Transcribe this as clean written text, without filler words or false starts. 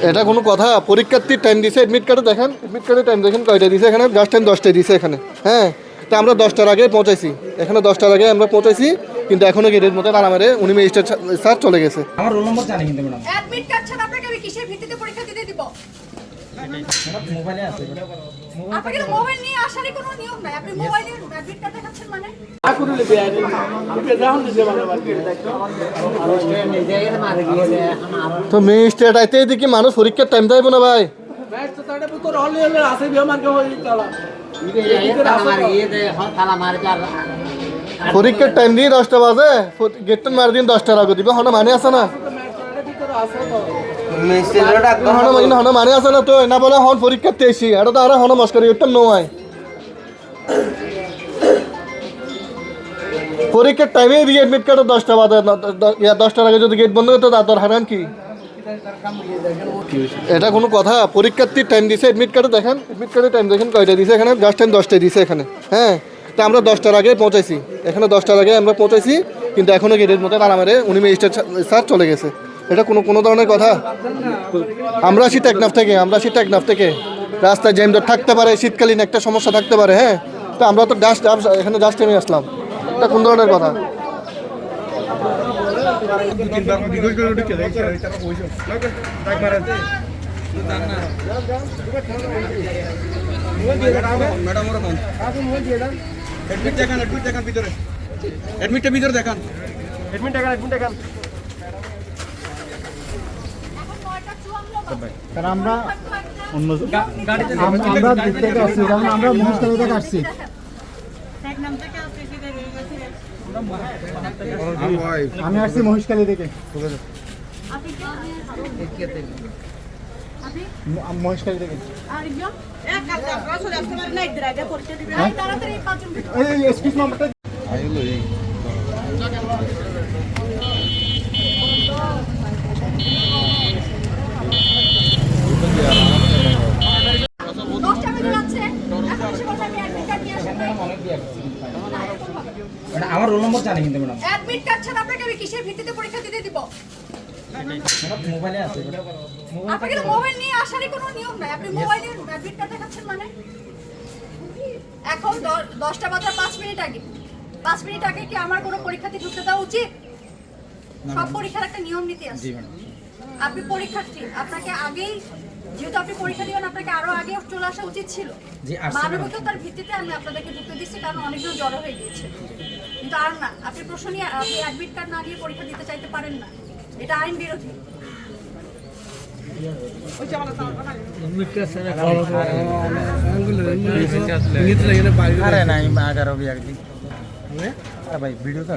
এটা কোনো কথা? পরীক্ষার্থীর টাইম দিছে, এডমিট কার্ডে দেখেন, এডমিট কার্ডে টাইম দেখেন কয়টা দিছে এখানে, জাস্ট টাইম 10টায় দিছে এখানে। হ্যাঁ, তা আমরা 10টার আগে পৌঁছাইছি, এখানে 10টার আগে আমরা পৌঁছাইছি, কিন্তু এখনো গেটের মধ্যে তালা মেরে উনি ম্যাজিস্ট্রেট স্যার চলে গেছে। আমার রোল নম্বর জানি কিন্তু ম্যাডাম। অ্যাডমিট কার্ড ছাড়া আপনাকে আমি কিসের ভিত্তিতে পরীক্ষা দিতে দিব? মোবাইলে আছে। আপনাকে মোবাইল নিয়ে আসারই কোনো নিয়ম নাই। আপনি মোবাইলে অ্যাডমিট কার্ড দেখাচ্ছেন মানে? তো ম্যাজিস্ট্রেট আইতে দেখি মানুষ পরীক্ষার টাইম দেব না ভাই। পরীক্ষার টাইম দিয়ে 10টা বাজে, গেটটা মার দিন 10টার আগে দিবে, হন মানে আছে না? হন মানে আছে না? তো না বলে হন পরীক্ষাতে এসি, এটা তো আর হন মস্করি উত্তম নয়। পরীক্ষার টাইমে দিয়ে এডমিট কার্ড 10টা বাজে, 10টার আগে যদি গেট বন্ধ করতো তার হারান কি? এটা কোনো কথা? পরীক্ষার্থীর টাইম দিছে, এডমিট কার্ডে দেখেন, এডমিট কার্ডে টাইম দেখেন কয়টা দিছে এখানে, জাস্ট টাইম 10টায় দিছে এখানে। হ্যাঁ, তা আমরা 10টার আগে পৌঁছাইছি, এখানে 10টার আগে আমরা পৌঁছাইছি, কিন্তু এখনো গেটের মধ্যে তালা মেরে উনি ম্যাজিস্ট্রেট স্যার চলে গেছে। এটা কোনো ধরনের কথা? আমরা আসি টেকনাফ থেকে, রাস্তায় জ্যামজট থাকতে পারে, শীতকালীন একটা সমস্যা থাকতে পারে। হ্যাঁ, তো আমরা তো এখানে জাস্ট টাইমে আসলাম, এটা কোন ধরনের কথা? আমরা দিক থেকে আসছি, যেমন আমরা মহেশখালী থেকে আসছি। আমি আসছি মহেশখালী থেকে, মহেশখালী থেকে। আমার রোল নম্বর জানি কিন্তু ম্যাডাম। অ্যাডমিট কার্ড ছাড়া আপনাকে আমি কিসের ভিত্তিতে পরীক্ষা দিতে দিব? মোবাইলে আছে। আপনাকে মোবাইল নিয়ে আসারই কোনো নিয়ম নাই। আপনি মোবাইলে অ্যাডমিট কার্ড দেখাচ্ছেন মানে? এখন 10টা বাজার 5 মিনিট আগে, 5 মিনিট আগে কি আমার কোনো পরীক্ষাতে ঢুকতে দেওয়া উচিত? সব পরীক্ষার একটা নিয়ম নীতি আছে। আপনি পরীক্ষার্থী, আপনাকে আগেই, যেহেতু আপনি পরীক্ষা দিবেন, আপনাকে আরো আগে চলে আসা উচিত ছিল। মানবিকতার ভিত্তিতে আমি আপনাদেরকে ঢুকতে দিচ্ছি, কারণ অনেকজন জড়ো হয়ে গিয়েছে। কিন্তু আর না, আপনি প্রশ্ন নিয়ে, আপনি অ্যাডমিট কার্ড না নিয়ে পরীক্ষা দিতে চাইতে পারেন না, এটা আইন বিরোধী। अरे नहीं, मैं अगर अभी भाई वीडियो का